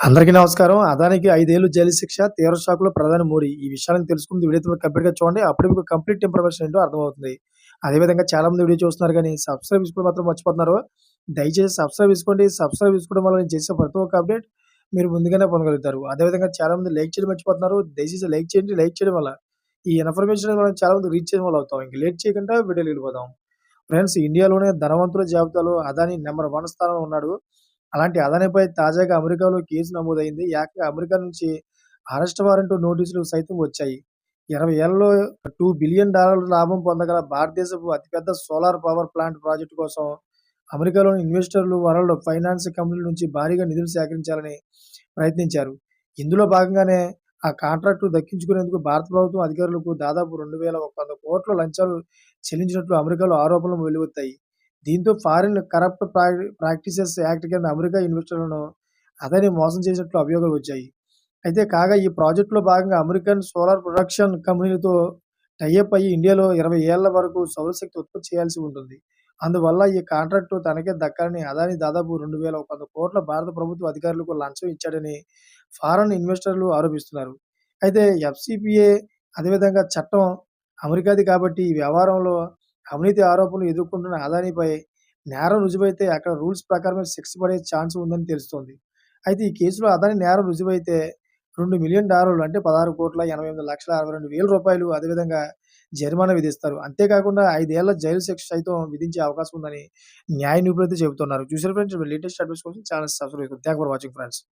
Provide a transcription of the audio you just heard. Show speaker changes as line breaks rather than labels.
అందరికీ నమస్కారం. అదానికి 5 ఏళ్లు జైలు శిక్ష, తీవ్ర షాక్‌లో ప్రధాని మోడీ. ఈ విషయాలను తెలుసుకుంది వీడియోతో కంప్లీట్‌గా చూడండి. అప్పుడే మీకు కంప్లీట్ ఇన్ఫర్మేషన్ ఏంటో అర్థమవుతుంది. అదేవిధంగా చాలామంది వీడియో చూస్తున్నారు గానీ, సబ్స్క్రైబ్ చేసుకోవడం మాత్రం మర్చిపోతున్నారు. దయచేసి సబ్స్క్రైబ్ చేసుకోండి. సబ్స్క్రైబ్ చేసుకోవడం వల్ల నేను చేసే ప్రతి ఒక్క అప్డేట్ మీరు ముందుగానే పొందగలుగుతారు. అదేవిధంగా చాలామంది లైక్ చేయడం మర్చిపోతున్నారు. దయచేసి లైక్ చేయండి. లైక్ చేయడం వల్ల ఈ ఇన్ఫర్మేషన్ మనం చాలామందికి రీచ్ చేయడం వల్ల అవుతాం. ఇంక లేట్ చేయకుండా వీడియోలోకి వెళ్ళిపోదాం. ఫ్రెండ్స్, ఇండియాలోనే ధనవంతుల జాబితాలో అదానీ నంబర్ 1 స్థానంలో ఉన్నాడు. అలాంటి అదానీపై తాజాగా అమెరికాలో కేసు నమోదైంది. ఏకంగా అమెరికా నుంచి అరెస్ట్ వారెంట్ నోటీసులు సైతం వచ్చాయి. 20 ఏళ్లలో $2 బిలియన్ లాభం పొందగల భారతదేశపు అతిపెద్ద సోలార్ పవర్ ప్లాంట్ ప్రాజెక్టు కోసం అమెరికాలోని ఇన్వెస్టర్లు వరల్డ్ ఫైనాన్స్ కంపెనీల నుంచి భారీగా నిధులు సేకరించాలని ప్రయత్నించారు. ఇందులో భాగంగానే ఆ కాంట్రాక్టు దక్కించుకునేందుకు భారత ప్రభుత్వం అధికారులకు దాదాపు 2,100 కోట్ల లంచాలు చెల్లించినట్లు అమెరికాలో ఆరోపణలు వెల్లువెత్తాయి. దీంతో ఫారిన్ కరప్ట్ ప్రాక్టీసెస్ యాక్ట్ కింద అమెరికా ఇన్వెస్టర్లను అదానీ మోసం చేసినట్లు అభియోగాలు వచ్చాయి. అయితే కాగా ఈ ప్రాజెక్టులో భాగంగా అమెరికన్ సోలార్ ప్రొడక్షన్ కంపెనీలతో టైఅప్ అయ్యి ఇండియాలో 20 ఏళ్ల వరకు సౌరశక్తి ఉత్పత్తి చేయాల్సి ఉంటుంది. అందువల్ల ఈ కాంట్రాక్టు తనకే దక్కాలని అదానీ దాదాపు 2,100 కోట్ల భారత ప్రభుత్వ అధికారులకు లంచం ఇచ్చాడని ఫారిన్ ఇన్వెస్టర్లు ఆరోపిస్తున్నారు. అయితే ఎఫ్‌సిపిఏ అదేవిధంగా చట్టం అమెరికాది కాబట్టి ఈ వ్యవహారంలో అవినీతి ఆరోపణలు ఎదుర్కొంటున్న అదానీపై నేరం రుజువైతే అక్కడ రూల్స్ ప్రకారమే శిక్ష పడే ఛాన్స్ ఉందని తెలుస్తోంది. అయితే ఈ కేసులో అదానీ నేరం రుజువైతే $2 మిలియన్ అంటే రూ. 16,62,62,000 అదేవిధంగా జరిమానా విధిస్తారు. అంతేకాకుండా 5 ఏళ్ల జైలు శిక్ష సైతం విధించే అవకాశం ఉందని న్యాయ నిపుణులైతే చెబుతున్నారు. చూసారా ఫ్రెండ్స్, లేటెస్ట్ అప్డేట్స్ కోసం ఛానెల్ సబ్స్క్రైబ్ చేసుకోండి. Thanks for watching friends.